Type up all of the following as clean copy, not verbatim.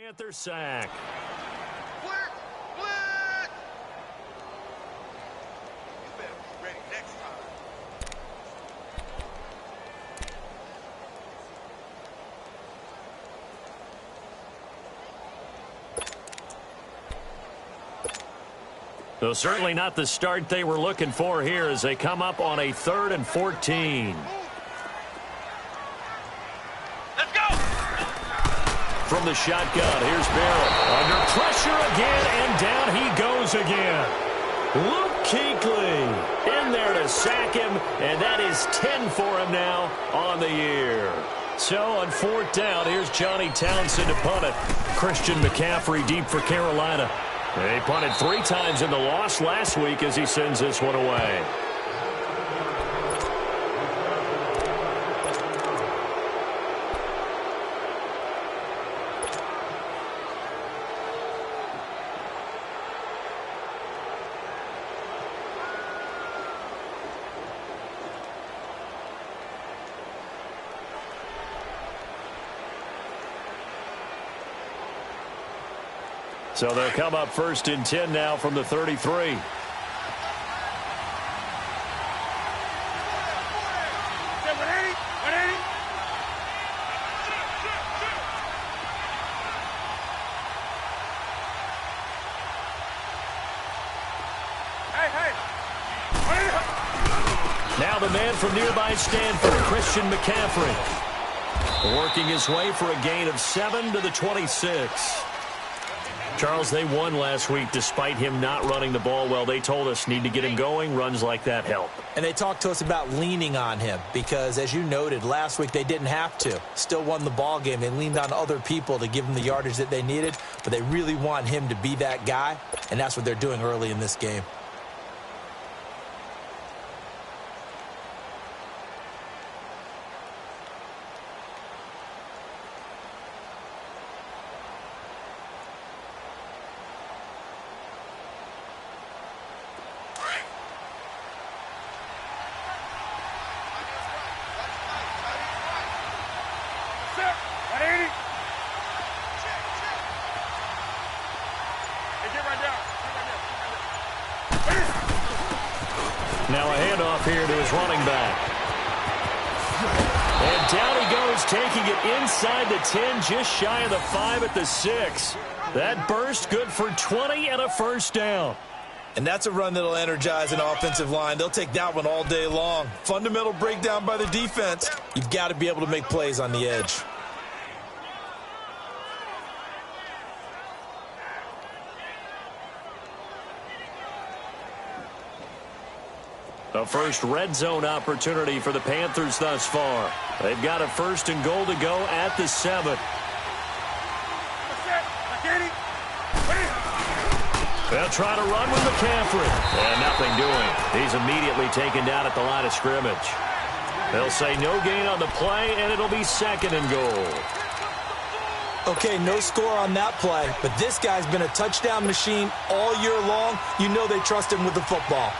Panther sack. So certainly not the start they were looking for here as they come up on a 3rd and 14. Let's go! From the shotgun, here's Barrett. Under pressure again, and down he goes again. Luke Kuechly in there to sack him, and that is 10 for him now on the year. So on 4th down, here's Johnny Townsend to punt it. Christian McCaffrey deep for Carolina. They punted 3 times in the loss last week as he sends this one away. So they'll come up 1st and 10 now from the 33. Now the man from nearby Stanford, Christian McCaffrey, working his way for a gain of 7 to the 26. Charles, they won last week despite him not running the ball well. They told us need to get him going. Runs like that help. And they talked to us about leaning on him because, as you noted, last week they didn't have to. Still won the ball game. They leaned on other people to give them the yardage that they needed, but they really want him to be that guy, and that's what they're doing early in this game. Now a handoff here to his running back. And down he goes, taking it inside the 10, just shy of the 5 at the 6. That burst good for 20 and a 1st down. And that's a run that'll energize an offensive line. They'll take that one all day long. Fundamental breakdown by the defense. You've got to be able to make plays on the edge. The first red zone opportunity for the Panthers thus far. They've got a 1st and goal to go at the 7. They'll try to run with McCaffrey. And nothing doing. He's immediately taken down at the line of scrimmage. They'll say no gain on the play, and it'll be 2nd and goal. Okay, no score on that play, but this guy's been a touchdown machine all year long. You know they trust him with the football.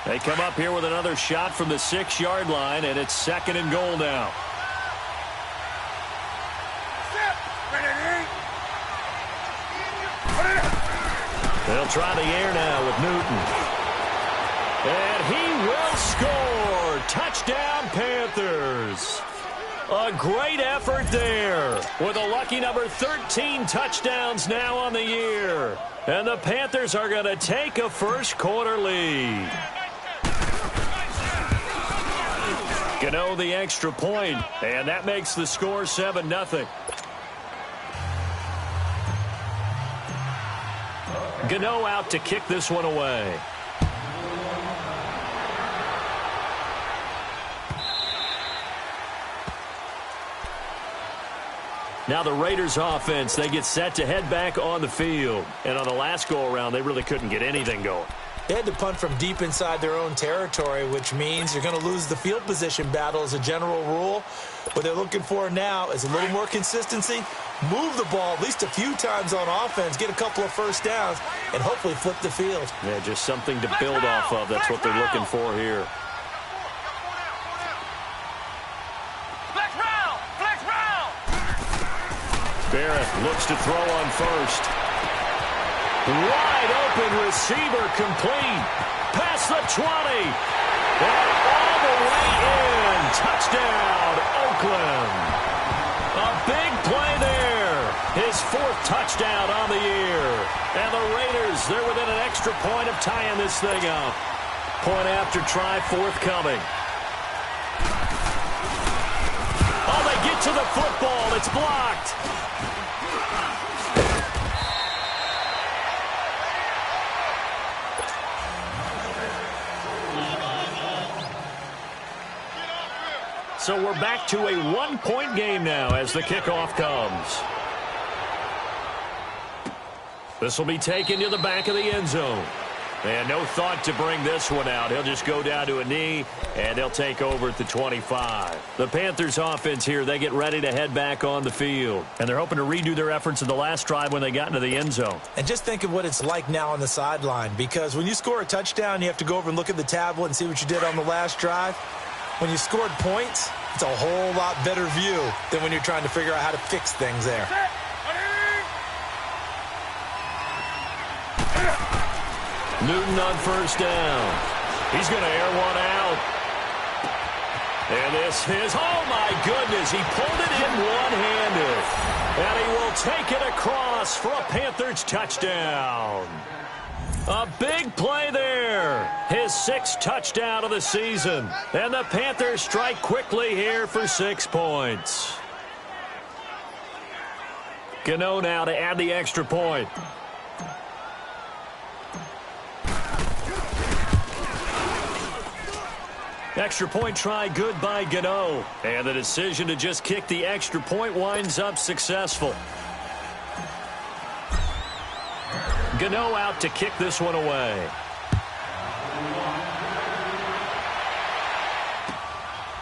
They come up here with another shot from the 6-yard line, and it's 2nd and goal now. They'll try the air now with Newton. And he will score. Touchdown, Panthers. A great effort there with a lucky number 13 touchdowns now on the year. And the Panthers are going to take a 1st quarter lead. Gano the extra point, and that makes the score 7-0. Gano out to kick this one away. Now the Raiders offense, they get set to head back on the field. And on the last go-around, they really couldn't get anything going. They had to punt from deep inside their own territory, which means you're going to lose the field position battle as a general rule. What they're looking for now is a little more consistency move the ball at least a few times on offense, get a couple of first downs, and hopefully flip the field. Yeah, just something to build off of. That's what they're looking for here. Barrett looks to throw on first. Wide open receiver complete. Past the 20. And all the way in. Touchdown, Oakland. A big play there. His 4th touchdown on the year. And the Raiders, they're within an extra point of tying this thing up. Point after try forthcoming. Oh, they get to the football. It's blocked. So we're back to a 1-point game now as the kickoff comes. This will be taken to the back of the end zone. And no thought to bring this one out. He'll just go down to a knee, and they'll take over at the 25. The Panthers offense here, they get ready to head back on the field. And they're hoping to redo their efforts in the last drive when they got into the end zone. And just think of what it's like now on the sideline, because when you score a touchdown, you have to go over and look at the tablet and see what you did on the last drive. When you scored points, it's a whole lot better view than when you're trying to figure out how to fix things there. Newton on first down. He's going to air one out. And this is, oh my goodness, he pulled it in one-handed. And he will take it across for a Panthers touchdown. A big play there. His 6th touchdown of the season. And the Panthers strike quickly here for 6 points. Gano now to add the extra point. Extra point try good by Gano. And the decision to just kick the extra point winds up successful. Gano out to kick this one away.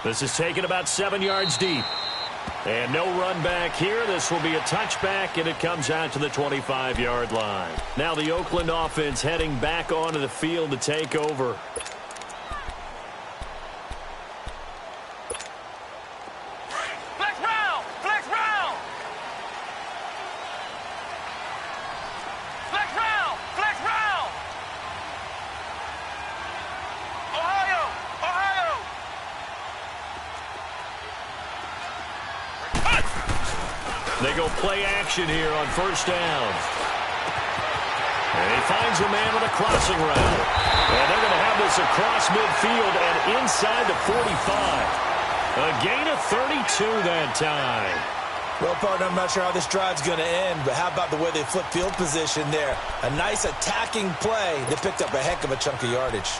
This is taken about 7 yards deep. And no run back here. This will be a touchback, and it comes out to the 25-yard line. Now the Oakland offense heading back onto the field to take over. They go play action here on first down. And he finds a man with a crossing route. And they're going to have this across midfield and inside the 45. A gain of 32 that time. Well, partner, I'm not sure how this drive's going to end, but how about the way they flip field position there? A nice attacking play that picked up a heck of a chunk of yardage.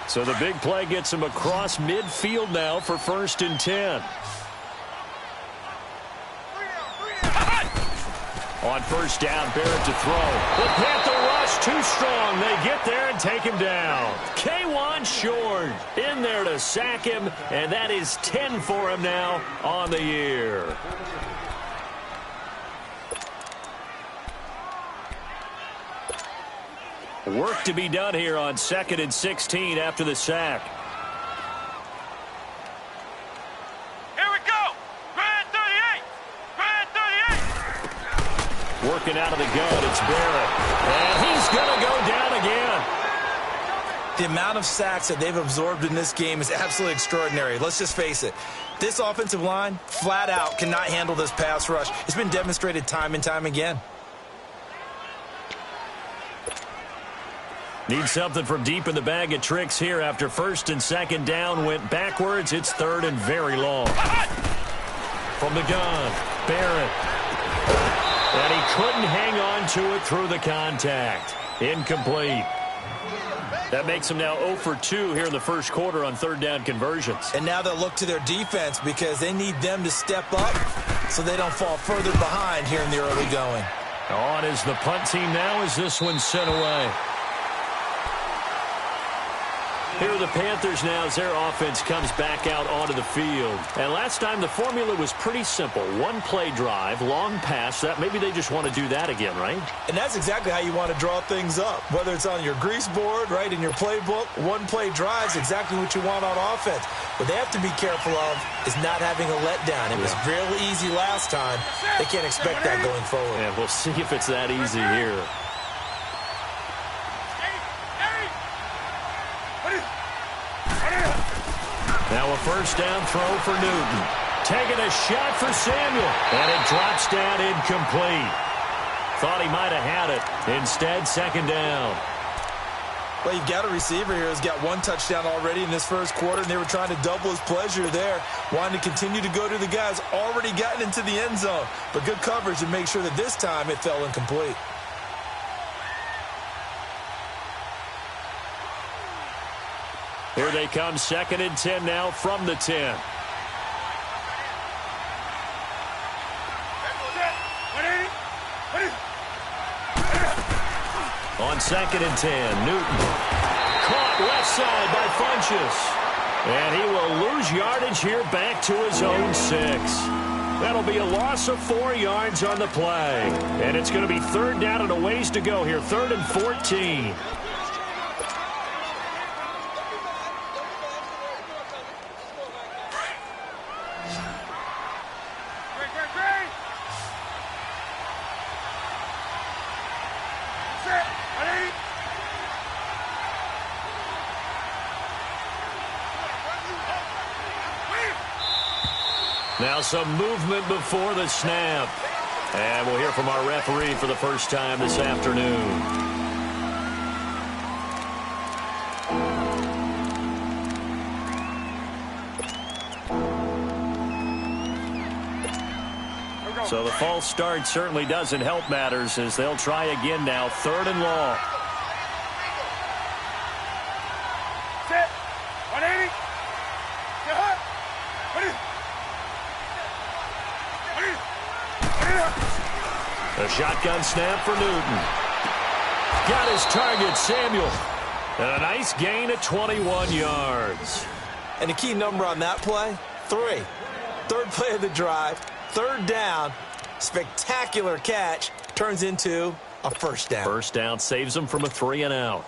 So the big play gets him across midfield now for 1st and 10. On first down, Barrett to throw. The Panther rush too strong. They get there and take him down. K1 Short in there to sack him, and that is 10 for him now on the year. Work to be done here on 2nd and 16 after the sack. Working out of the gun, it's Barrett. And he's going to go down again. The amount of sacks that they've absorbed in this game is absolutely extraordinary. Let's just face it. This offensive line, flat out, cannot handle this pass rush. It's been demonstrated time and time again. Need something from deep in the bag of tricks here after 1st and 2nd down went backwards. It's 3rd and very long. From the gun, Barrett. And he couldn't hang on to it through the contact. Incomplete. That makes him now 0 for 2 here in the first quarter on 3rd down conversions. And now they'll look to their defense because they need them to step up so they don't fall further behind here in the early going. On is the punt team now as this one's sent away. Here are the Panthers now as their offense comes back out onto the field. And last time the formula was pretty simple. One play drive, long pass. That maybe they just want to do that again, right? And that's exactly how you want to draw things up. Whether it's on your grease board, right, in your playbook, one play drive is exactly what you want on offense. What they have to be careful of is not having a letdown. It was real easy last time. They can't expect that going forward. Yeah, we'll see if it's that easy here. Now a first down throw for Newton. Taking a shot for Samuel. And it drops down incomplete. Thought he might have had it. Instead, second down. Well, you've got a receiver here who's got one touchdown already in this first quarter, and they were trying to double his pleasure there, wanting to continue to go to the guys already gotten into the end zone. But good coverage to make sure that this time it fell incomplete. Here they come, 2nd and 10 now from the 10. On 2nd and 10, Newton. Caught left side by Funchess. And he will lose yardage here back to his own 6. That'll be a loss of 4 yards on the play. And it's going to be 3rd down and a ways to go here, 3rd and 14. Now some movement before the snap. And we'll hear from our referee for the first time this afternoon. So the false start certainly doesn't help matters as they'll try again now, 3rd and long. A shotgun snap for Newton. Got his target, Samuel. And a nice gain of 21 yards. And the key number on that play, 3. 3rd play of the drive, 3rd down, spectacular catch, turns into a first down. First down saves him from a 3 and out.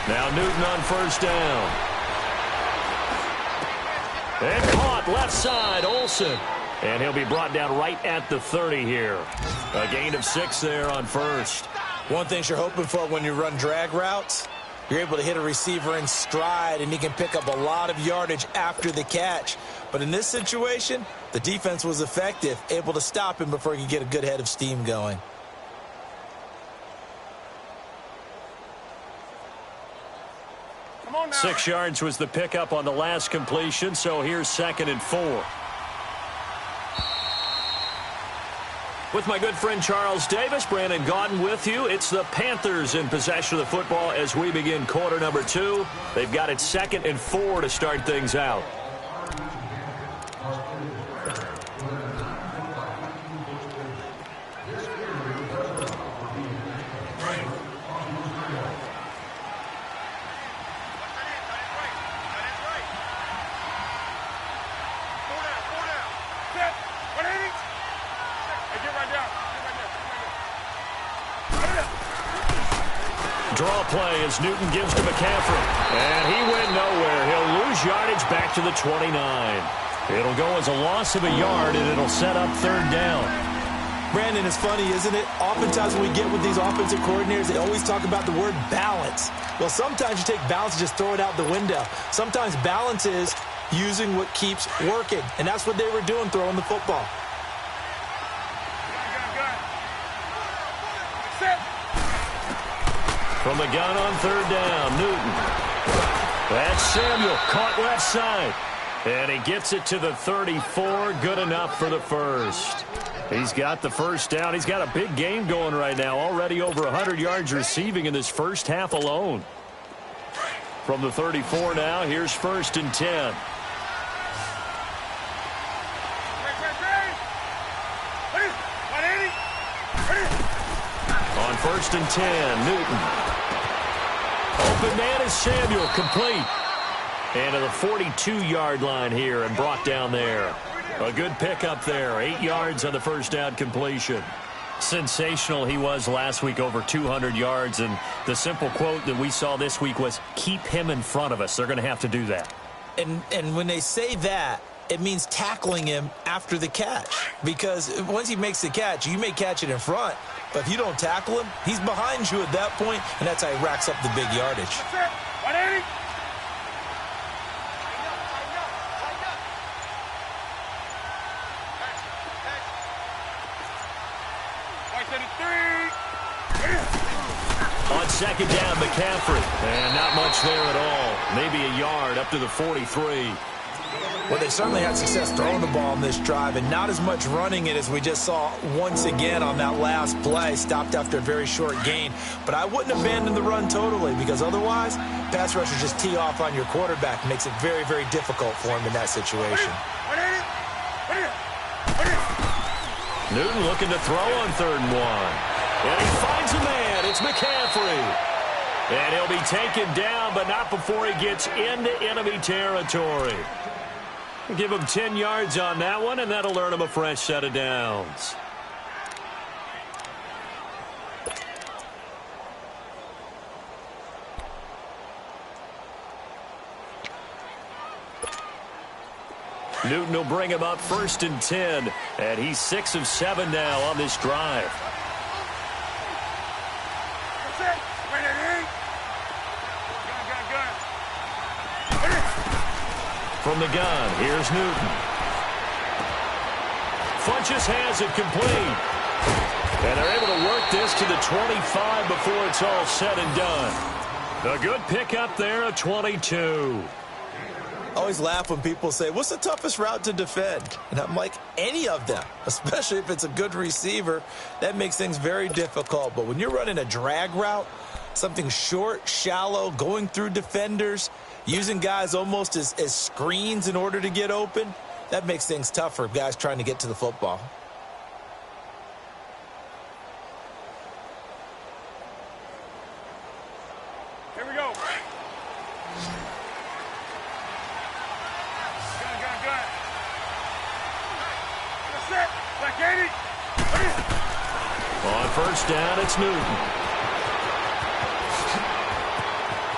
Now Newton on first down. And caught left side, Olsen. And he'll be brought down right at the 30 here. A gain of 6 there on first. One thing you're hoping for when you run drag routes, you're able to hit a receiver in stride, and he can pick up a lot of yardage after the catch. But in this situation, the defense was effective, able to stop him before he could get a good head of steam going. Come on now. 6 yards was the pickup on the last completion, so here's 2nd and 4. With my good friend Charles Davis, Brandon Gaudin with you. It's the Panthers in possession of the football as we begin quarter number 2. They've got it 2nd and 4 to start things out. Draw play as Newton gives to McCaffrey. And he went nowhere. He'll lose yardage back to the 29. It'll go as a loss of a yard, and it'll set up 3rd down. Brandon, it's funny, isn't it? Oftentimes when we get with these offensive coordinators, they always talk about the word balance. Well, sometimes you take balance and just throw it out the window. Sometimes balance is using what keeps working. And that's what they were doing, throwing the football. Set. From the gun on 3rd down, Newton. That's Samuel, caught left side. And he gets it to the 34, good enough for the first. He's got the first down. He's got a big game going right now, already over 100 yards receiving in this first half alone. From the 34 now, here's 1st and 10. On 1st and 10, Newton. Open man is Samuel, complete. And to the 42-yard line here and brought down there. A good pickup there, 8 yards on the first down completion. Sensational he was last week, over 200 yards. And the simple quote that we saw this week was, keep him in front of us. They're going to have to do that. And when they say that, it means tackling him after the catch. Because once he makes the catch, you may catch it in front. But if you don't tackle him, he's behind you at that point, and that's how he racks up the big yardage. That's it. 180. On 2nd down, McCaffrey. And not much there at all. Maybe a yard up to the 43. Well, they certainly had success throwing the ball on this drive, and not as much running it as we just saw once again on that last play. Stopped after a very short gain. But I wouldn't abandon the run totally, because otherwise, pass rushers just tee off on your quarterback. Makes it very, very difficult for him in that situation. Newton looking to throw on 3rd and 1. And he finds a man. It's McCaffrey. And he'll be taken down, but not before he gets into enemy territory. Give him 10 yards on that one, and that'll earn him a fresh set of downs. Newton will bring him up 1st and 10, and he's 6 of 7 now on this drive. From the gun, here's Newton. Funches has it complete. And they're able to work this to the 25 before it's all said and done. A good pickup there, a 22. I always laugh when people say, what's the toughest route to defend? And I'm like, any of them, especially if it's a good receiver. That makes things very difficult. But when you're running a drag route, something short, shallow, going through defenders, using guys almost as screens in order to get open, that makes things tough for guys trying to get to the football. Here we go. Gun. That's it. Like 80. On 1st down, it's Newton.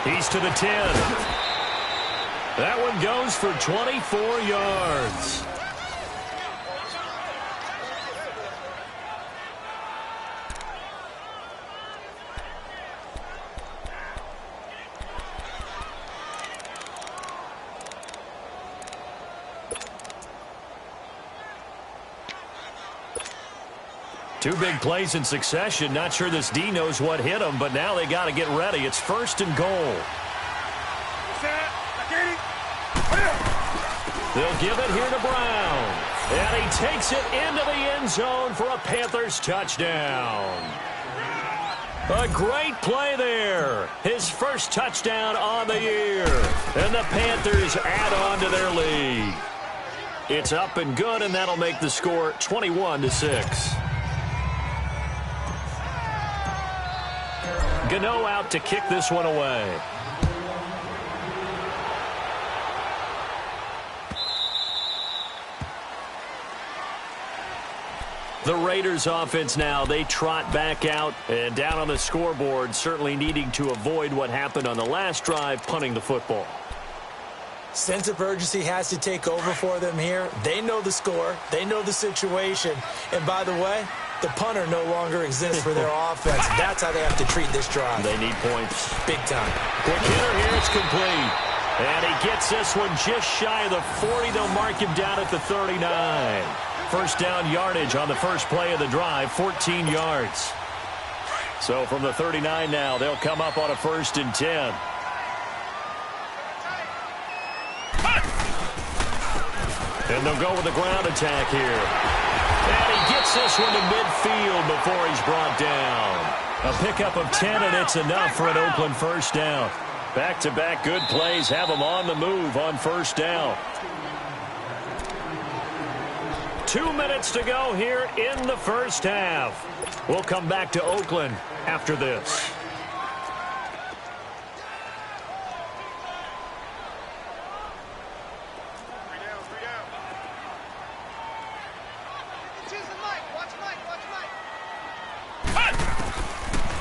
He's to the 10. That one goes for 24 yards. Two big plays in succession. Not sure this D knows what hit him, but now they got to get ready. It's 1st and goal. They'll give it here to Brown. And he takes it into the end zone for a Panthers touchdown. A great play there. His first touchdown on the year. And the Panthers add on to their lead. It's up and good, and that'll make the score 21-6. Gano out to kick this one away. The Raiders offense now, they trot back out and down on the scoreboard, certainly needing to avoid what happened on the last drive, punting the football. Sense of urgency has to take over for them here. They know the score. They know the situation. And by the way, the punter no longer exists for their offense. That's how they have to treat this drive. They need points. Big time. Quick hitter here. It's complete. And he gets this one just shy of the 40. They'll mark him down at the 39. First down yardage on the first play of the drive, 14 yards. So from the 39 now, they'll come up on a 1st and 10. And they'll go with the ground attack here. And he gets this one to midfield before he's brought down. A pickup of 10, and it's enough for an Oakland first down. Back-to-back good plays have them on the move on first down. 2 minutes to go here in the first half. We'll come back to Oakland after this.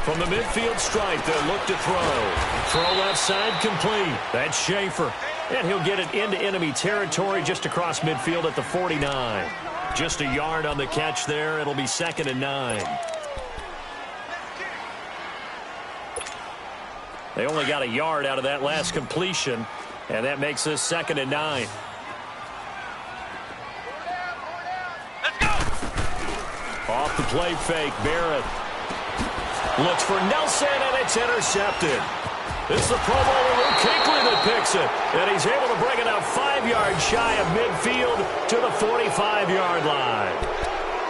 From the midfield stripe, they'll look to throw. Throw left side complete. That's Schaefer. And he'll get it into enemy territory just across midfield at the 49. Just a yard on the catch there. It'll be 2nd and 9. They only got a yard out of that last completion, and that makes this 2nd and 9. Let's go! Off the play fake, Barrett. Looks for Nelson, and it's intercepted. It's the Pro Bowler Luke Kuechly that picks it. And he's able to bring it out 5 yards shy of midfield to the 45-yard line.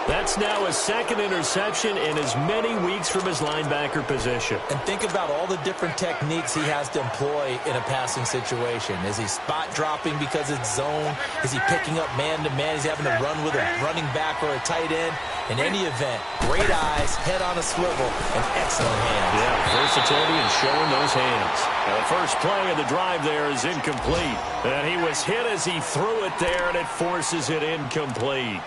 That's now his 2nd interception in as many weeks from his linebacker position. And think about all the different techniques he has to employ in a passing situation. Is he spot dropping because it's zone? Is he picking up man-to-man? Is he having to run with a running back or a tight end? In any event, great eyes, head on a swivel, and excellent hands. Yeah, versatility and showing those hands. Now, the first play of the drive there is incomplete. And he was hit as he threw it there, and it forces it incomplete.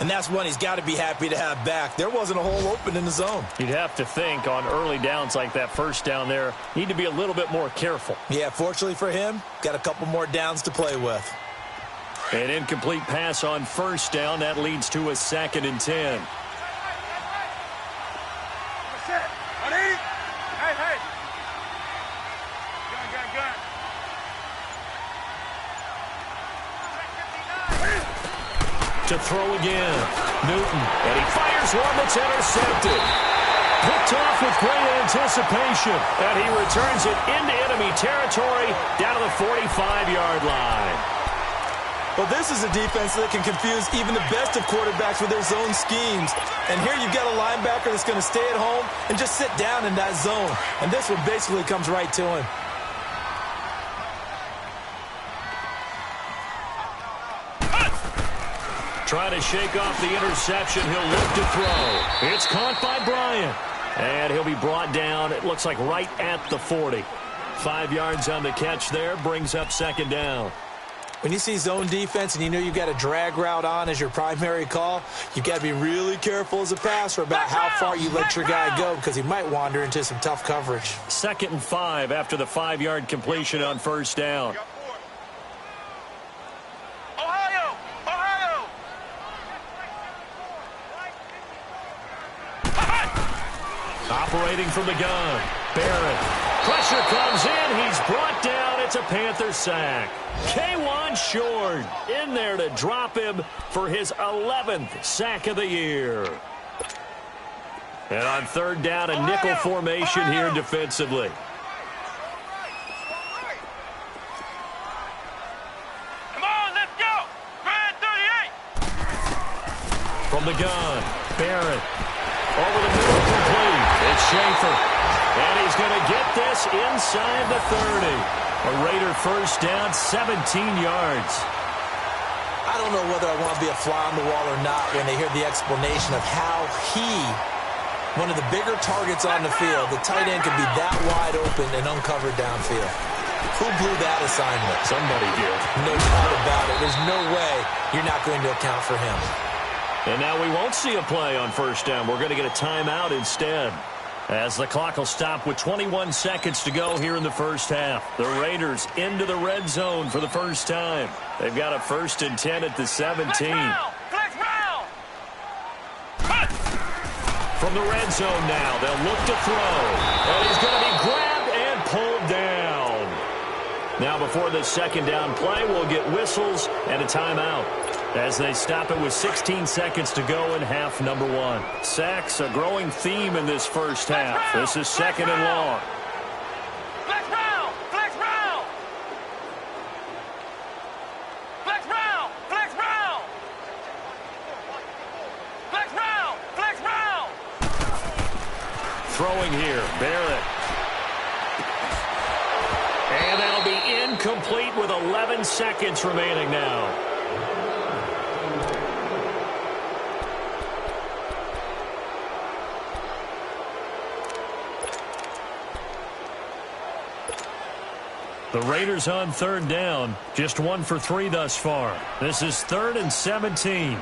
And that's one he's got to be happy to have back. There wasn't a hole open in the zone. You'd have to think on early downs like that first down there, need to be a little bit more careful. Yeah, fortunately for him, got a couple more downs to play with. An incomplete pass on first down. That leads to a 2nd and 10. Hey. Gun. To throw again. Newton. And he fires one that's intercepted. Picked off with great anticipation. And he returns it into enemy territory down to the 45-yard line. Well, this is a defense that can confuse even the best of quarterbacks with their zone schemes. And here you've got a linebacker that's going to stay at home and just sit down in that zone. And this one basically comes right to him. Trying to shake off the interception. He'll look to throw. It's caught by Bryant. And he'll be brought down, it looks like right at the 40. 5 yards on the catch there, brings up 2nd down. When you see zone defense and you know you've got a drag route on as your primary call, you've got to be really careful as a passer about how far you let your guy go because he might wander into some tough coverage. 2nd and 5 after the 5-yard completion on first down. Ohio! Operating from the gun. Barrett. Pressure comes in. He's brought down. It's a Panther sack. K1 Short in there to drop him for his 11th sack of the year. And on 3rd down, a nickel formation here defensively. Come on, let's go! Grand 38! From the gun, Barrett. Over the middle, complete. It's Schaefer. And he's going to get this inside the 30. A Raider first down, 17 yards. I don't know whether I want to be a fly on the wall or not when they hear the explanation of how one of the bigger targets on the field, the tight end can be that wide open and uncovered downfield. Who blew that assignment? Somebody did. No doubt about it. There's no way you're not going to account for him. And now we won't see a play on first down. We're going to get a timeout instead, as the clock will stop with 21 seconds to go here in the first half. The Raiders into the red zone for the first time. They've got a 1st and 10 at the 17. Flex round! From the red zone now, they'll look to throw. And he's going to be grabbed and pulled down. Now before the 2nd down play, we'll get whistles and a timeout, as they stop it with 16 seconds to go in half number 1. Sacks, a growing theme in this first half. This is 2nd and long. Flex round! Flex round! Flex round! Flex round! throwing here. Barrett. And that'll be incomplete with 11 seconds remaining now. The Raiders on third down. Just 1 for 3 thus far. This is 3rd and 17.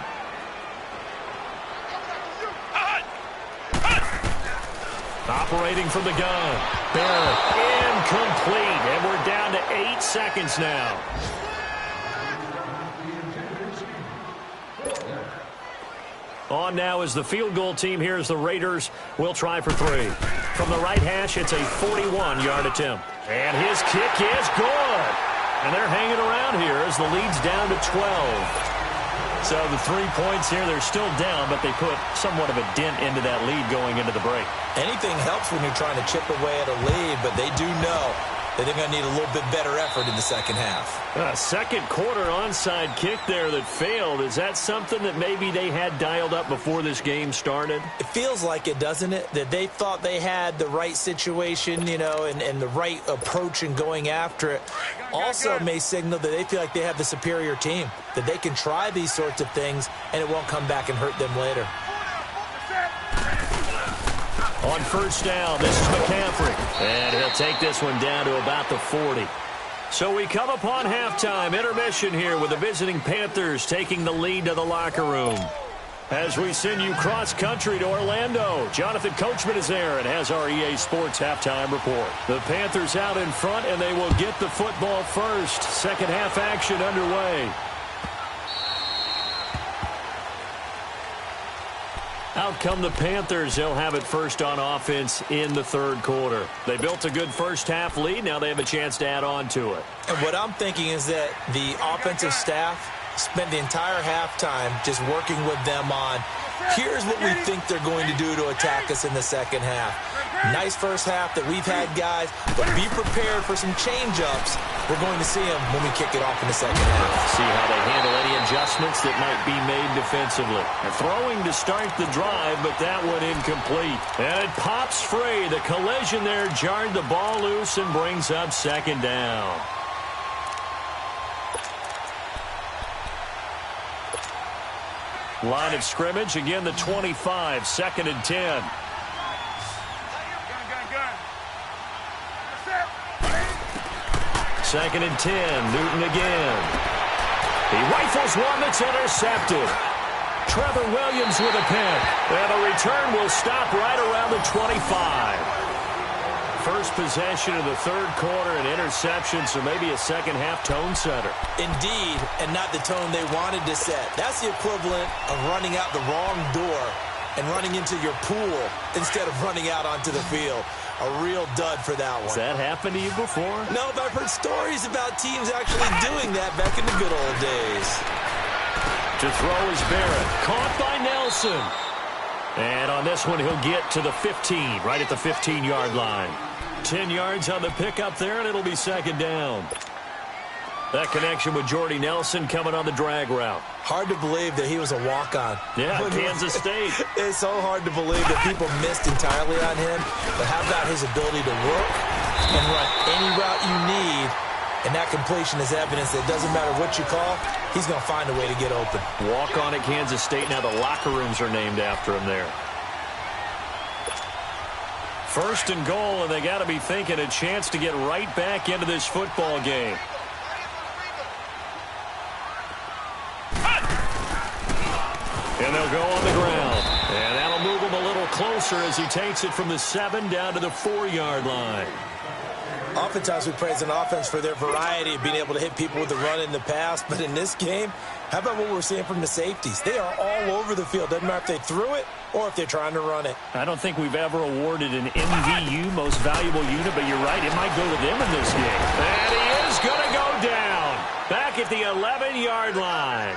Operating from the gun. Barrett incomplete. And we're down to 8 seconds now. On now is the field goal team. Here's the Raiders. We'll try for 3. From the right hash, it's a 41-yard attempt. And his kick is good. And they're hanging around here as the lead's down to 12. So the 3 points here, they're still down, but they put somewhat of a dent into that lead going into the break. Anything helps when you're trying to chip away at a lead, but they do know that they're going to need a little bit better effort in the second half. Second quarter onside kick there that failed. Is that something that maybe they had dialed up before this game started? It feels like it, doesn't it? That they thought they had the right situation, you know, and the right approach in going after it. Also may signal that they feel like they have the superior team, that they can try these sorts of things and it won't come back and hurt them later. On first down, this is McCaffrey. And he'll take this one down to about the 40. So we come upon halftime intermission here with the visiting Panthers taking the lead to the locker room. As we send you cross-country to Orlando, Jonathan Coachman is there and has our EA Sports halftime report. The Panthers out in front, and they will get the football first. Second half action underway. Out come the Panthers. They'll have it first on offense in the third quarter. They built a good first half lead. Now they have a chance to add on to it. And what I'm thinking is that the offensive staff spent the entire halftime just working with them on, here's what we think they're going to do to attack us in the second half. Nice first half that we've had, guys, but be prepared for some change-ups. We're going to see them when we kick it off in the second half. See how they handle any adjustments that might be made defensively. They're throwing to start the drive, but that one incomplete. And it pops free. The collision there jarred the ball loose and brings up second down. Line of scrimmage, again the 25, 2nd and 10. Second and 10, Newton again. He rifles one that's intercepted. Trevor Williams with a pick. And the return will stop right around the 25. First possession of the third quarter, an interception, so maybe a second half tone setter. Indeed, and not the tone they wanted to set. That's the equivalent of running out the wrong door and running into your pool instead of running out onto the field. A real dud for that one. Has that happened to you before? No, but I've heard stories about teams actually doing that back in the good old days. To throw is Barrett. Caught by Nelson. And on this one, he'll get to the 15, right at the 15-yard line. 10 yards on the pickup there, and it'll be second down. That connection with Jordy Nelson coming on the drag route. Hard to believe that he was a walk-on. Yeah, Kansas State. It's so hard to believe that people missed entirely on him. But how about his ability to work and run any route you need? And that completion is evidence that it doesn't matter what you call, he's going to find a way to get open. Walk on at Kansas State. Now the locker rooms are named after him there. First and goal, and they got to be thinking a chance to get right back into this football game. And they'll go on the ground. And that'll move him a little closer as he takes it from the 7 down to the 4-yard line. Oftentimes we praise an offense for their variety of being able to hit people with the run in the pass. But in this game, how about what we're seeing from the safeties? They are all over the field. Doesn't matter if they threw it or if they're trying to run it. I don't think we've ever awarded an MVU, most valuable unit, but you're right, it might go to them in this game. And he is going to go down. Back at the 11-yard line.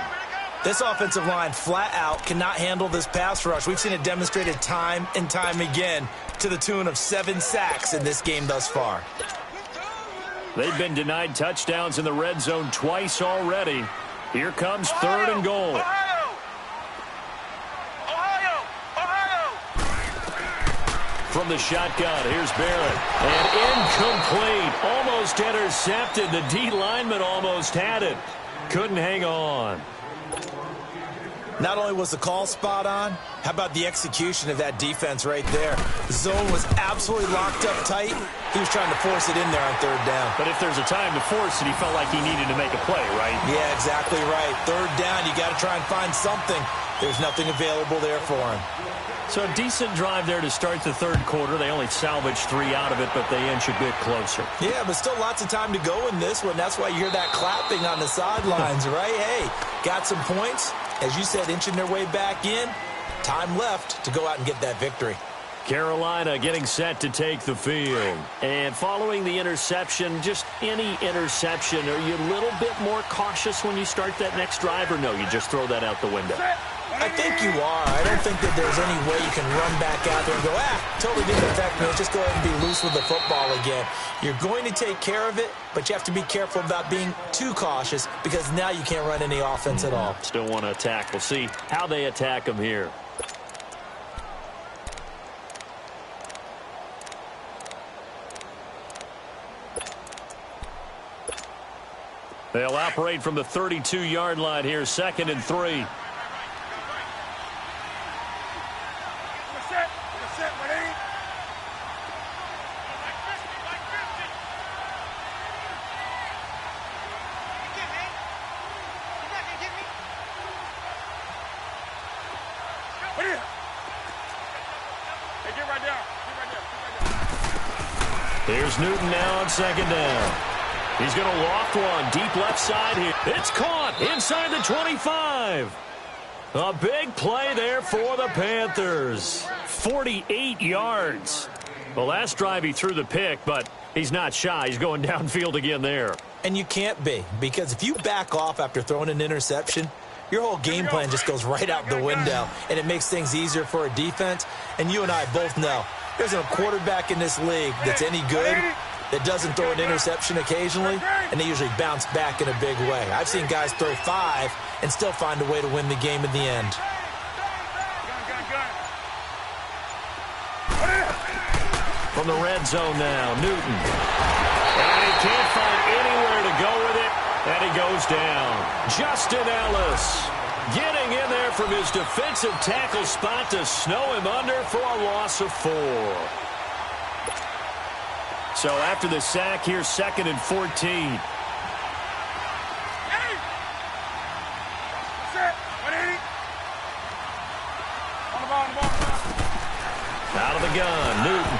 This offensive line flat out cannot handle this pass rush. We've seen it demonstrated time and time again to the tune of 7 sacks in this game thus far. They've been denied touchdowns in the red zone twice already. Here comes third and goal. from the shotgun. Here's Barrett. And incomplete. Almost intercepted. The D lineman almost had it. Couldn't hang on. Not only was the call spot on, how about the execution of that defense right there? The zone was absolutely locked up tight. He was trying to force it in there on third down. But if there's a time to force it, he felt like he needed to make a play, right? Yeah, exactly right. Third down, you got to try and find something. There's nothing available there for him. So a decent drive there to start the third quarter. They only salvaged 3 out of it, but they inch a bit closer. Yeah, but still lots of time to go in this one. That's why you hear that clapping on the sidelines, right? Hey, got some points. As you said, inching their way back in. Time left to go out and get that victory. Carolina getting set to take the field. And following the interception, just any interception, are you a little bit more cautious when you start that next drive, or no, you just throw that out the window? I think you are. I don't think that there's any way you can run back out there and go, totally didn't affect me. Let's just go ahead and be loose with the football again. You're going to take care of it, but you have to be careful about being too cautious because now you can't run any offense at all. Still want to attack. We'll see how they attack them here. They'll operate from the 32-yard line here, 2nd and 3. Here's Newton now on 2nd down. He's going to loft one deep left side here. It's caught inside the 25. A big play there for the Panthers. 48 yards. The last drive he threw the pick, but he's not shy. He's going downfield again there. And you can't be, because if you back off after throwing an interception, your whole game plan just goes right out the window, and it makes things easier for a defense. And you and I both know there's a quarterback in this league that's any good that doesn't throw an interception occasionally, and they usually bounce back in a big way. I've seen guys throw 5 and still find a way to win the game in the end. From the red zone now, Newton. And he can't find anywhere to go with it, and he goes down. Justin Ellis getting in there from his defensive tackle spot to snow him under for a loss of 4. So after the sack, here's 2nd and 14. Out of the gun, Newton.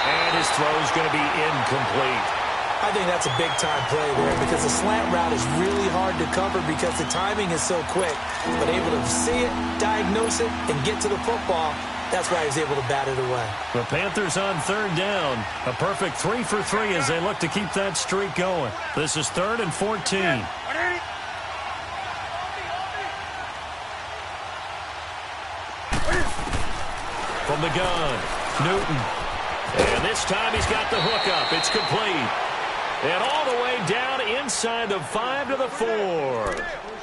And his throw is going to be incomplete. I think that's a big-time play there because the slant route is really hard to cover because the timing is so quick. But able to see it, diagnose it, and get to the football, that's why he was able to bat it away. The Panthers on 3rd down. A perfect 3 for 3 as they look to keep that streak going. This is 3rd and 14. From the gun, Newton. And this time he's got the hook up. It's complete. And all the way down inside the 5 to the 4.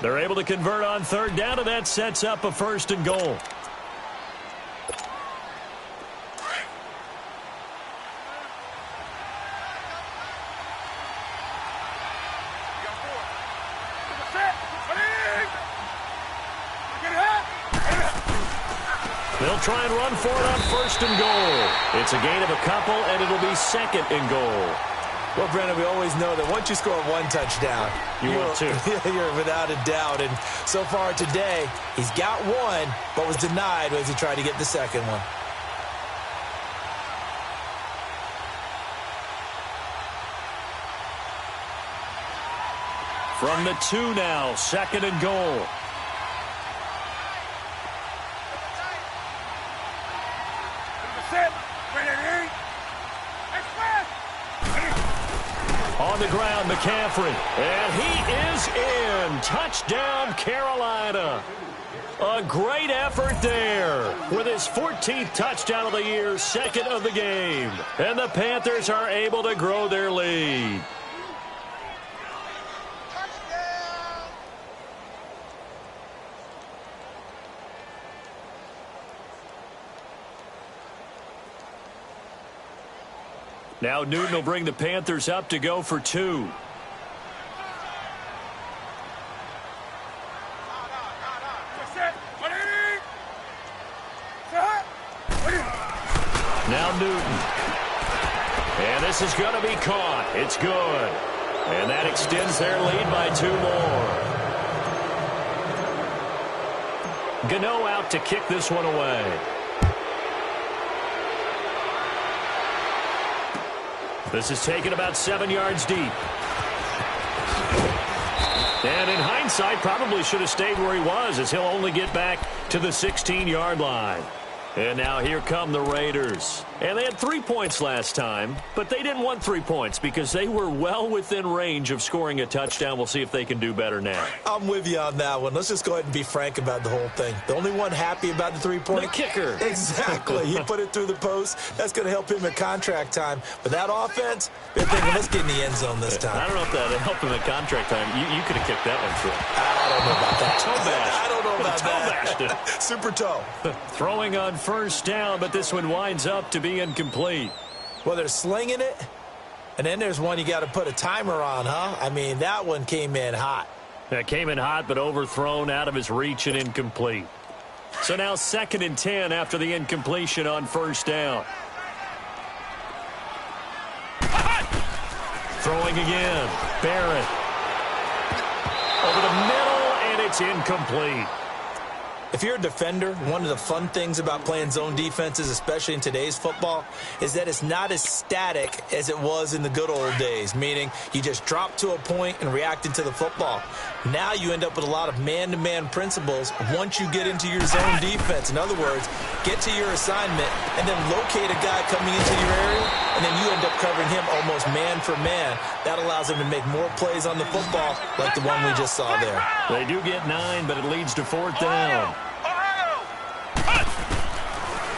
They're able to convert on 3rd down, and that sets up a 1st and goal. They'll try and run for it on 1st and goal. It's a gain of a couple, and it'll be 2nd and goal. Well, Brennan, we always know that once you score 1 touchdown, you're without a doubt. And so far today, he's got 1, but was denied as he tried to get the 2nd one. From the 2 now, 2nd and goal. On the ground, McCaffrey. And he is in. Touchdown, Carolina. A great effort there with his 14th touchdown of the year, 2nd of the game. And the Panthers are able to grow their lead. Now Newton will bring the Panthers up to go for 2. Now Newton. And this is going to be caught. It's good. And that extends their lead by 2 more. Gano out to kick this one away. This is taken about 7 yards deep. And in hindsight, probably should have stayed where he was, as he'll only get back to the 16-yard line. And now here come the Raiders. And they had 3 points last time, but they didn't want 3 points because they were well within range of scoring a touchdown. We'll see if they can do better now. I'm with you on that one. Let's just go ahead and be frank about the whole thing. The only one happy about the 3-point? The kicker. Exactly. He put it through the post. That's going to help him at contract time. But that offense, they're thinking, let's get in the end zone this time. I don't know if that helped him at contract time. You could have kicked that one through. I don't know about that. Toe bash. I don't know about that. Toe bashed it. Super toe. Throwing on first down, but this one winds up to be incomplete. Well, they're slinging it, and then there's one you got to put a timer on, huh? I mean, that one came in hot. That came in hot, but overthrown, out of his reach, and incomplete. So now 2nd and 10 after the incompletion on first down. Throwing again. Barrett. Over the middle, and it's incomplete. If you're a defender, one of the fun things about playing zone defenses, especially in today's football, is that it's not as static as it was in the good old days, meaning you just drop to a point and reacted to the football. Now you end up with a lot of man-to-man principles once you get into your zone defense. In other words, get to your assignment and then locate a guy coming into your area, and then you end up covering him almost man for man. That allows him to make more plays on the football like the one we just saw there. They do get 9, but it leads to 4th down.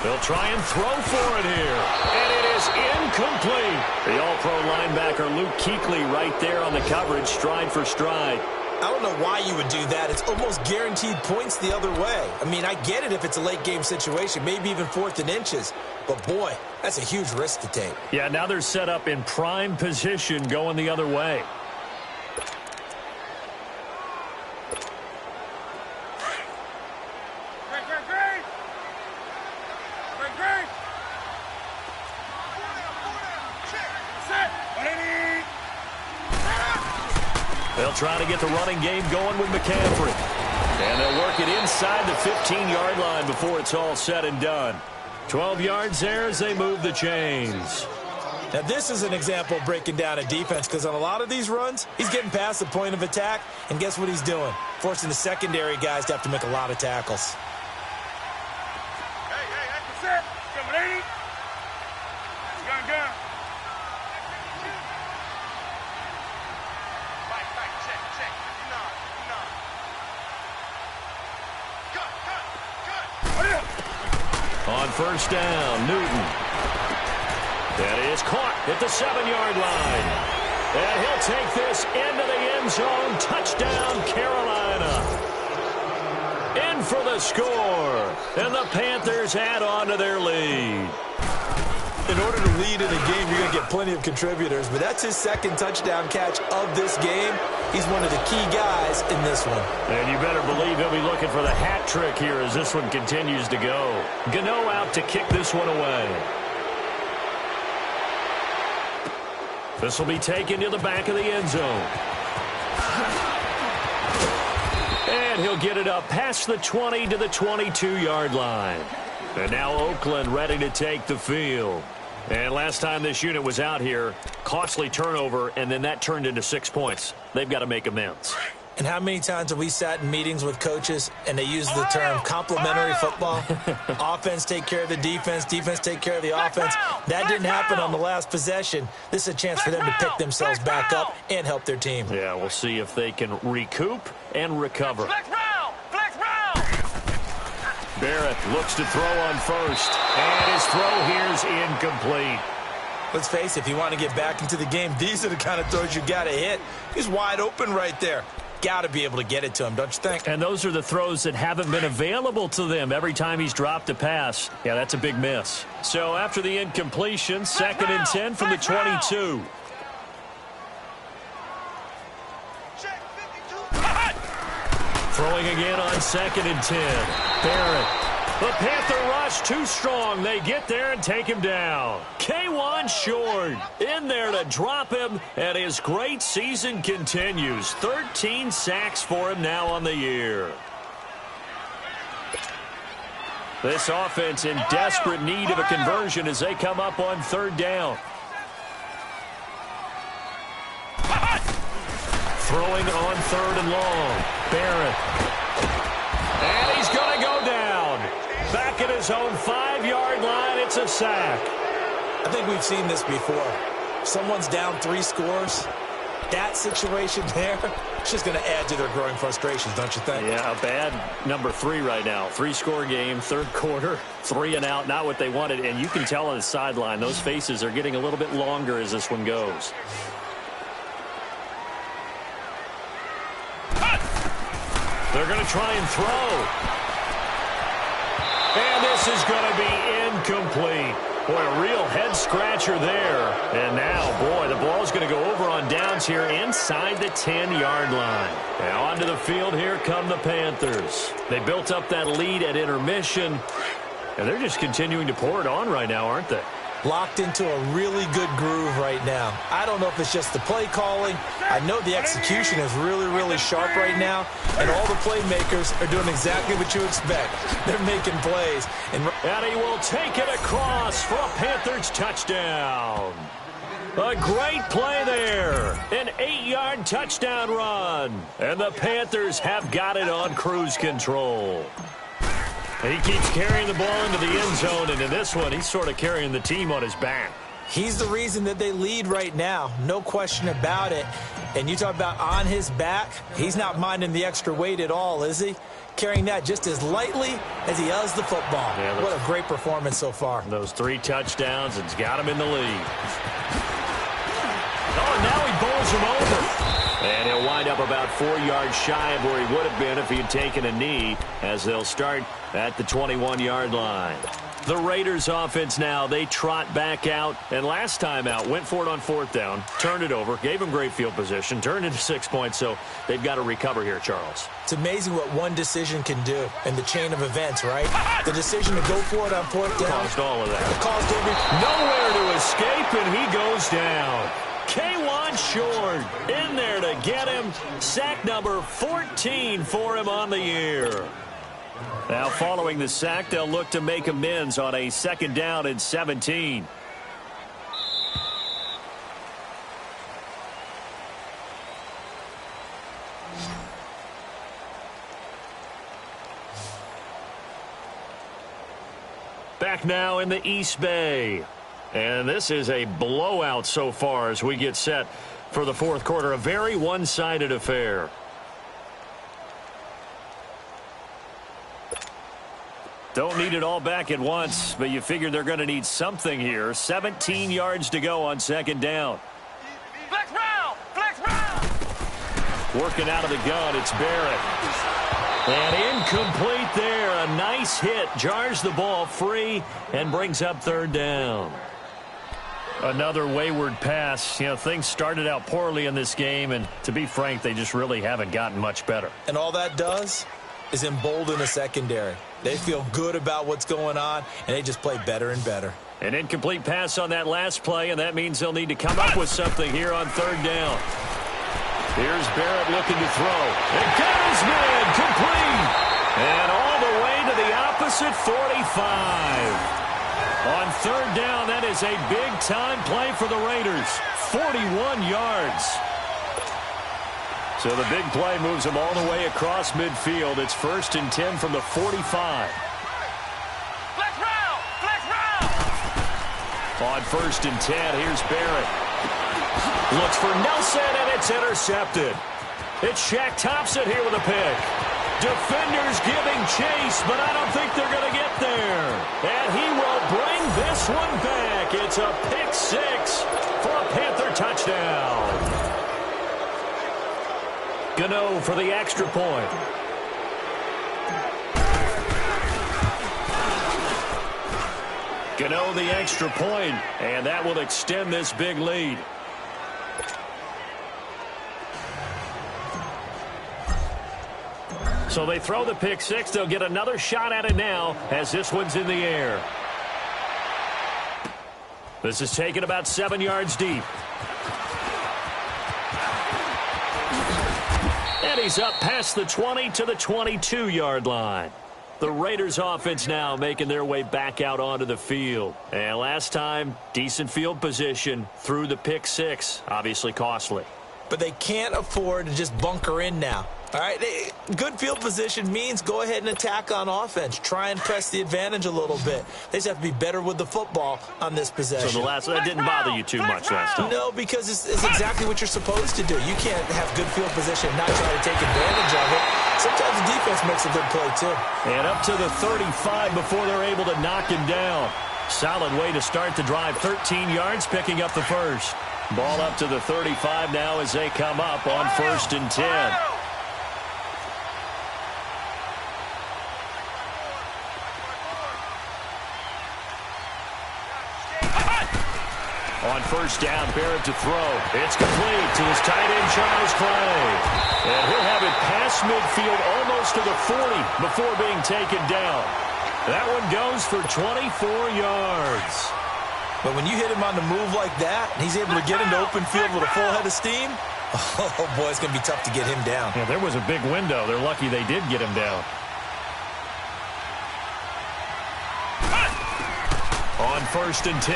They'll try and throw for it here. And it is incomplete. The all-pro linebacker Luke Kuechly right there on the coverage, stride for stride. I don't know why you would do that. It's almost guaranteed points the other way. I mean, I get it if it's a late-game situation, maybe even 4th and inches. But, boy, that's a huge risk to take. Yeah, now they're set up in prime position going the other way. They'll try to get the running game going with McCaffrey. And they'll work it inside the 15-yard line before it's all said and done. 12 yards there as they move the chains. Now, this is an example of breaking down a defense because on a lot of these runs, he's getting past the point of attack, and guess what he's doing? Forcing the secondary guys to have to make a lot of tackles. Hey, that's it. Come lady. Gun. Check. Good. On first down, Newton. That is caught at the 7-yard line. And he'll take this into the end zone. Touchdown, Carolina. In for the score. And the Panthers add on to their lead. In order to lead in a game, you're going to get plenty of contributors, but that's his 2nd touchdown catch of this game. He's one of the key guys in this one. And you better believe he'll be looking for the hat trick here as this one continues to go. Gano out to kick this one away. This will be taken to the back of the end zone. And he'll get it up past the 20 to the 22-yard line. And now Oakland ready to take the field. And last time this unit was out here, costly turnover, and then that turned into 6 points. They've got to make amends. And how many times have we sat in meetings with coaches and they use the term complementary football? Offense take care of the defense, defense take care of the offense. That didn't happen on the last possession. This is a chance for them to pick themselves back up and help their team. Yeah, we'll see if they can recoup and recover. Flex round. Barrett looks to throw on first, and his throw here's incomplete. Let's face it, if you want to get back into the game, these are the kind of throws you got to hit. He's wide open right there. got to be able to get it to him, don't you think? And those are the throws that haven't been available to them every time he's dropped a pass. Yeah, that's a big miss. So after the incompletion, 2nd and 10 from the 22. Throwing again on 2nd and 10. Barrett. The Panther rush too strong. They get there and take him down. K1 short in there to drop him, and his great season continues. 13 sacks for him now on the year. This offense in desperate need of a conversion as they come up on 3rd down. Throwing on 3rd and long. Barrett. And he's going to go down. Back at his own 5-yard line, it's a sack. I think we've seen this before. Someone's down 3 scores. That situation there, it's just going to add to their growing frustrations, don't you think? Yeah, a bad number 3 right now. 3-score game, 3rd quarter, 3 and out, not what they wanted. And you can tell on the sideline, those faces are getting a little bit longer as this one goes. They're going to try and throw. And this is going to be incomplete. Boy, a real head-scratcher there. And now, boy, the ball's going to go over on downs here inside the 10-yard line. Now onto the field, here come the Panthers. They built up that lead at intermission, and they're just continuing to pour it on right now, aren't they? Locked into a really good groove right now. I don't know if it's just the play calling. I know the execution is really, really sharp right now, and all the playmakers are doing exactly what you expect. They're making plays. And he will take it across for a Panthers touchdown. A great play there. An 8-yard touchdown run. And the Panthers have got it on cruise control. And he keeps carrying the ball into the end zone, and in this one, he's sort of carrying the team on his back. He's the reason that they lead right now, no question about it. And you talk about on his back, he's not minding the extra weight at all, is he? Carrying that just as lightly as he does the football. Yeah, what a great performance so far. Those 3 touchdowns, it's got him in the lead. Oh, and now he bowls him over. And he'll wind up about 4 yards shy of where he would have been if he had taken a knee, as they'll start at the 21-yard line. The Raiders offense now, they trot back out, and last time out, went for it on 4th down, turned it over, gave him great field position, turned into 6 points, so they've got to recover here, Charles. It's amazing what one decision can do in the chain of events, right? The decision to go for it on 4th down. Caused all of that. Caused nowhere to escape, and he goes down. K1 short in there to get him. Sack number 14 for him on the year. Now following the sack, they'll look to make amends on a 2nd down and 17. Back now in the East Bay. And this is a blowout so far as we get set for the 4th quarter. A very one-sided affair. Don't need it all back at once, but you figure they're going to need something here. 17 yards to go on 2nd down. Flex round! Flex round! Working out of the gun, it's Barrett. And incomplete there. A nice hit. Jars the ball free and brings up 3rd down. Another wayward pass. You know, things started out poorly in this game, and to be frank, they just really haven't gotten much better. And all that does is embolden the secondary. They feel good about what's going on, and they just play better and better. An incomplete pass on that last play, and that means they'll need to come up with something here on 3rd down. Here's Barrett looking to throw. And got his man complete. And all the way to the opposite 45. On 3rd down, that is a big-time play for the Raiders. 41 yards. So the big play moves them all the way across midfield. It's 1st and 10 from the 45. Flex round! Flex round! On 1st and 10, here's Barrett. Looks for Nelson, and it's intercepted. It's Shaq Thompson here with a pick. Defenders giving chase, but I don't think they're going to get there. And he will bring this one back. It's a pick 6 for a Panther touchdown. Going Cano for the extra point. Cano the extra point, and that will extend this big lead. So they throw the pick six. They'll get another shot at it now as this one's in the air. This is taken about 7 yards deep. And he's up past the 20 to the 22-yard line. The Raiders offense now making their way back out onto the field. And last time, decent field position through the pick six. Obviously costly. But they can't afford to just bunker in now. All right, good field position means go ahead and attack on offense. Try and press the advantage a little bit. They just have to be better with the football on this possession. So that didn't bother you too much last time? No, because it's exactly what you're supposed to do. You can't have good field position and not try to take advantage of it. Sometimes the defense makes a good play, too. And up to the 35 before they're able to knock him down. Solid way to start the drive. 13 yards, picking up the first. Ball up to the 35 now as they come up on 1st and 10. On 1st down, Barrett to throw. It's complete to his tight end, Charles Clay. And he'll have it past midfield almost to the 40 before being taken down. That one goes for 24 yards. But when you hit him on the move like that, and he's able to get into open field with a full head of steam, oh, boy, it's going to be tough to get him down. Yeah, there was a big window. They're lucky they did get him down. On 1st and 10,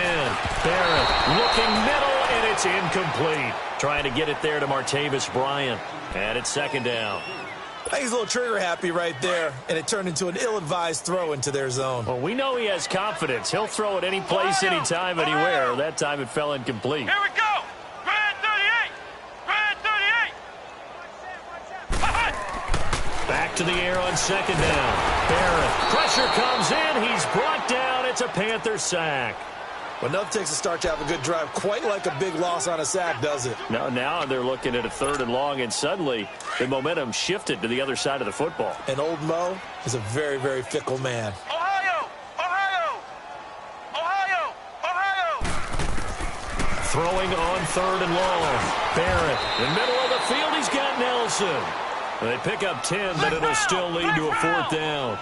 Barrett looking middle, and it's incomplete. Trying to get it there to Martavis Bryant. And it's 2nd down. I think he's a little trigger happy right there, and it turned into an ill-advised throw into their zone. Well, we know he has confidence. He'll throw it any place, anytime, anywhere. That time it fell incomplete. Here we go. Grand 38. Grand 38. Back to the air on 2nd down. Barrett. Pressure comes in. He's brought down. It's a Panther sack. Well, enough takes a start to have a good drive. Quite like a big loss on a sack, does it? Now they're looking at a 3rd and long, and suddenly the momentum shifted to the other side of the football. And old Mo is a very, very fickle man. Ohio! Ohio! Ohio! Ohio! Throwing on 3rd and long. Barrett in middle of the field. He's got Nelson. They pick up 10, but it'll still lead to a 4th down.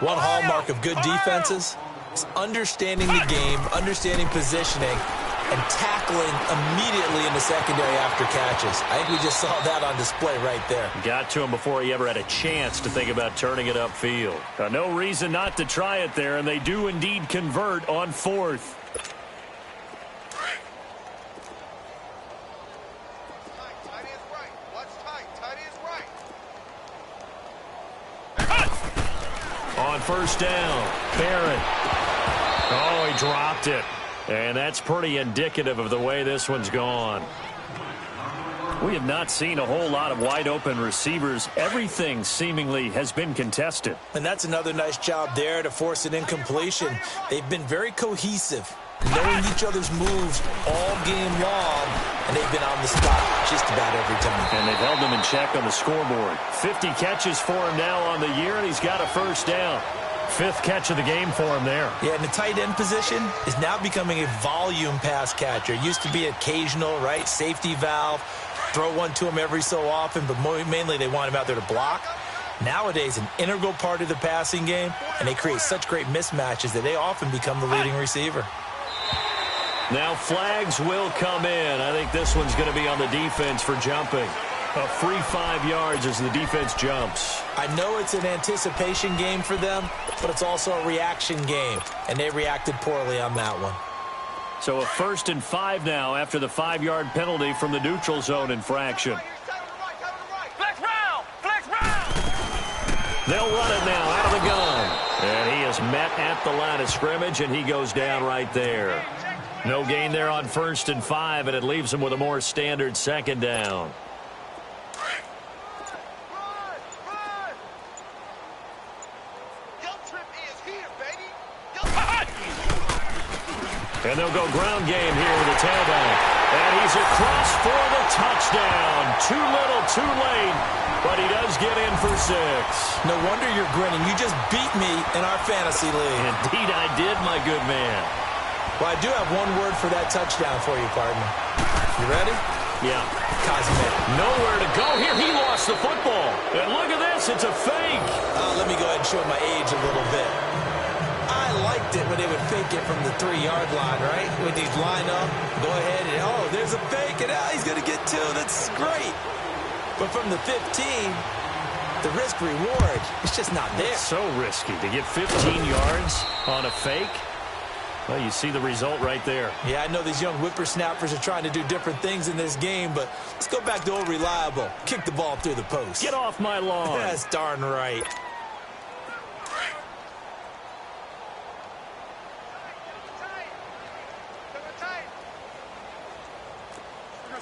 One hallmark of good defenses is understanding the game, understanding positioning, and tackling immediately in the secondary after catches. I think we just saw that on display right there. Got to him before he ever had a chance to think about turning it upfield. No reason not to try it there, and they do indeed convert on 4th. On 1st down, Barrett. Oh, he dropped it. And that's pretty indicative of the way this one's gone. We have not seen a whole lot of wide-open receivers. Everything seemingly has been contested. And that's another nice job there to force an incompletion. They've been very cohesive, knowing each other's moves all game long, and they've been on the spot just about every time. And they've held them in check on the scoreboard. 50 catches for him now on the year, and he's got a 1st down. 5th catch of the game for him there. Yeah, and the tight end position is now becoming a volume pass catcher. It used to be occasional, right? Safety valve. Throw one to him every so often, but mainly they want him out there to block. Nowadays, an integral part of the passing game, and they create such great mismatches that they often become the leading receiver. Now flags will come in. I think this one's going to be on the defense for jumping. A free 5 yards as the defense jumps. I know it's an anticipation game for them, but it's also a reaction game, and they reacted poorly on that one. So a 1st and 5 now after the 5-yard penalty from the neutral zone infraction. Flex round! Flex round! They'll run it now out of the gun. And he is met at the line of scrimmage, and he goes down right there. No gain there on 1st and 5, and it leaves him with a more standard 2nd down. And they'll go ground game here with a tailback. And he's across for the touchdown. Too little, too late, but he does get in for 6. No wonder you're grinning. You just beat me in our fantasy league. Indeed I did, my good man. Well, I do have one word for that touchdown for you, partner. You ready? Yeah. Cosme. Nowhere to go here. He lost the football. And look at this. It's a fake. Let me go ahead and show my age a little bit. I liked it when they would fake it from the 3-yard line, right? When they'd line up, go ahead, and, oh, there's a fake, and he's going to get 2. That's great. But from the 15, the risk-reward, it's just not there. It's so risky to get 15 yards on a fake. Well, you see the result right there. Yeah, I know these young whippersnappers are trying to do different things in this game, but let's go back to old reliable. Kick the ball through the post. Get off my lawn. That's darn right.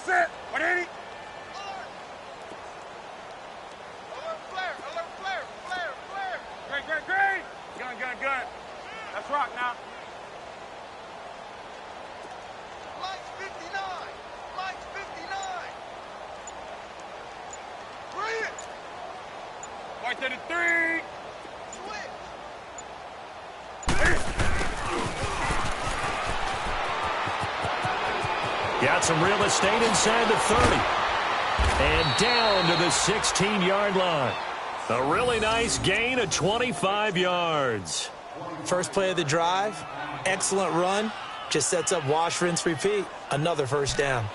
Set. 180. Alert flare. Alert flare. Flare. Flare. Great. Gun. That's rock now. Lights 59. Lights 59. Brilliant. White 33. Switch. Got some real estate inside the 30. And down to the 16-yard line. A really nice gain of 25 yards. First play of the drive, excellent run. Just sets up wash, rinse, repeat. Another first down.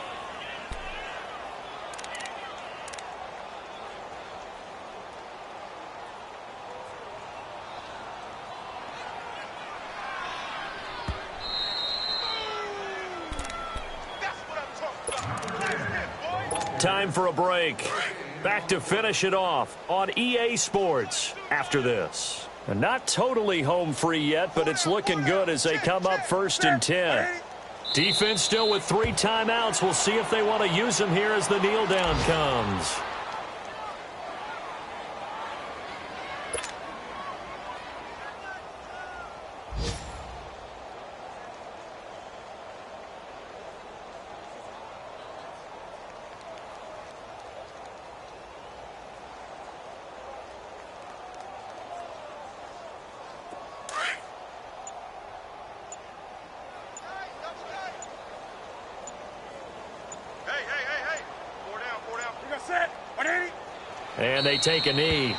Time for a break. Back to finish it off on EA Sports after this. And not totally home free yet, but it's looking good as they come up 1st and 10. Defense still with 3 timeouts. We'll see if they want to use them here as the kneel down comes. Hey. 4 down. You got set. 180. And they take a knee.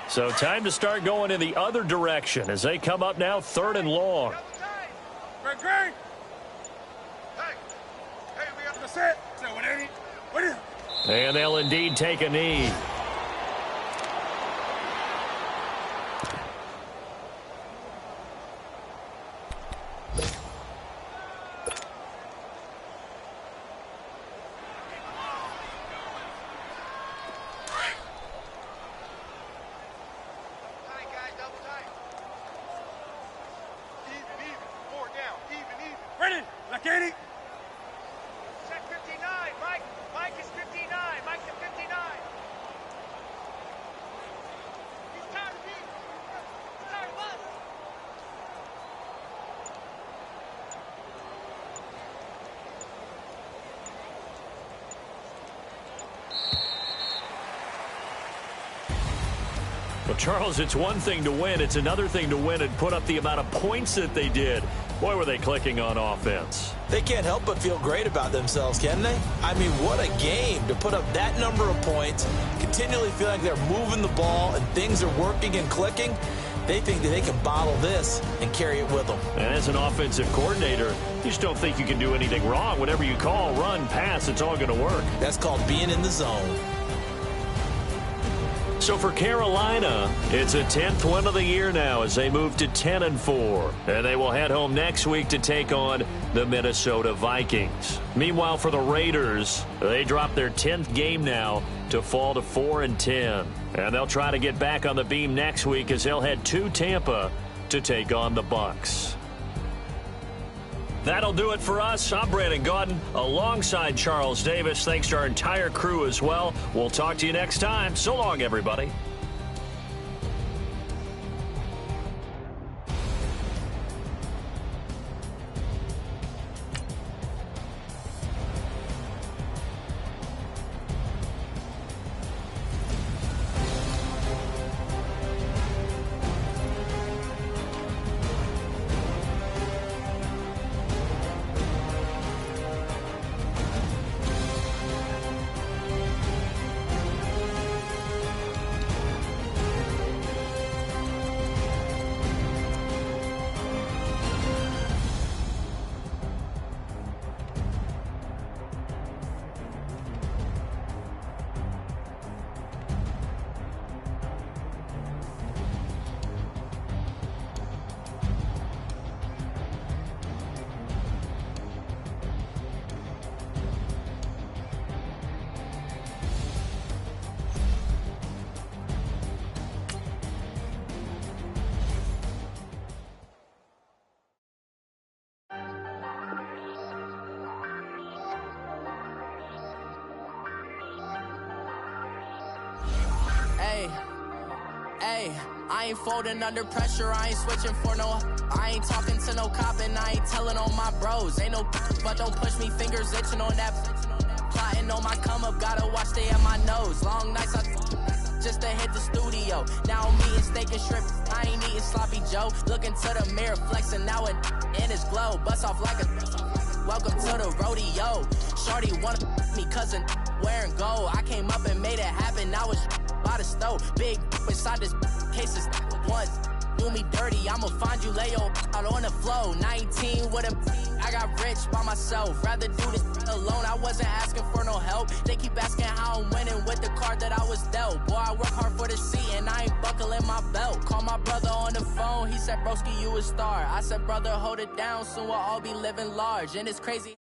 So time to start going in the other direction as they come up now 3rd and long. Great. Hey, we got the set. 180. What is it? And they'll indeed take a knee. Ready? Like 80. Check 59. Mike is 59. Mike's at 59. He's tired of me. He's tired of us. Well, Charles, it's one thing to win. It's another thing to win and put up the amount of points that they did. Boy, were they clicking on offense. They can't help but feel great about themselves, can they? I mean, what a game to put up that number of points, continually feel like they're moving the ball and things are working and clicking. They think that they can bottle this and carry it with them. And as an offensive coordinator, you just don't think you can do anything wrong. Whatever you call, run, pass, it's all going to work. That's called being in the zone. So for Carolina, it's a 10th win of the year now as they move to 10-4. And they will head home next week to take on the Minnesota Vikings. Meanwhile, for the Raiders, they drop their 10th game now to fall to 4-10. And they'll try to get back on the beam next week as they'll head to Tampa to take on the Bucs. That'll do it for us. I'm Brandon Gaudin alongside Charles Davis. Thanks to our entire crew as well. We'll talk to you next time. So long, everybody. Hey, I ain't folding under pressure, I ain't switching for no. I ain't talking to no cop and I ain't telling on my bros. Ain't no but don't push me, fingers itching on that. Plotting on my come up, gotta watch stay at my nose. Long nights just to hit the studio. Now I'm eating steak and shrimp, I ain't eating sloppy Joe. Looking to the mirror, flexing now and in his glow. Bust off like a welcome to the rodeo. Shorty wanna me cousin wearing gold. I came up and made it happen, now it's by the stove. Big inside this cases once. Do me dirty, I'ma find you lay out on the floor. 19 with a I got rich by myself. Rather do this alone, I wasn't asking for no help. They keep asking how I'm winning with the card that I was dealt. Boy, I work hard for the seat and I ain't buckling my belt. Call my brother on the phone, he said, broski, you a star. I said, brother, hold it down, soon we'll all be living large. And it's crazy.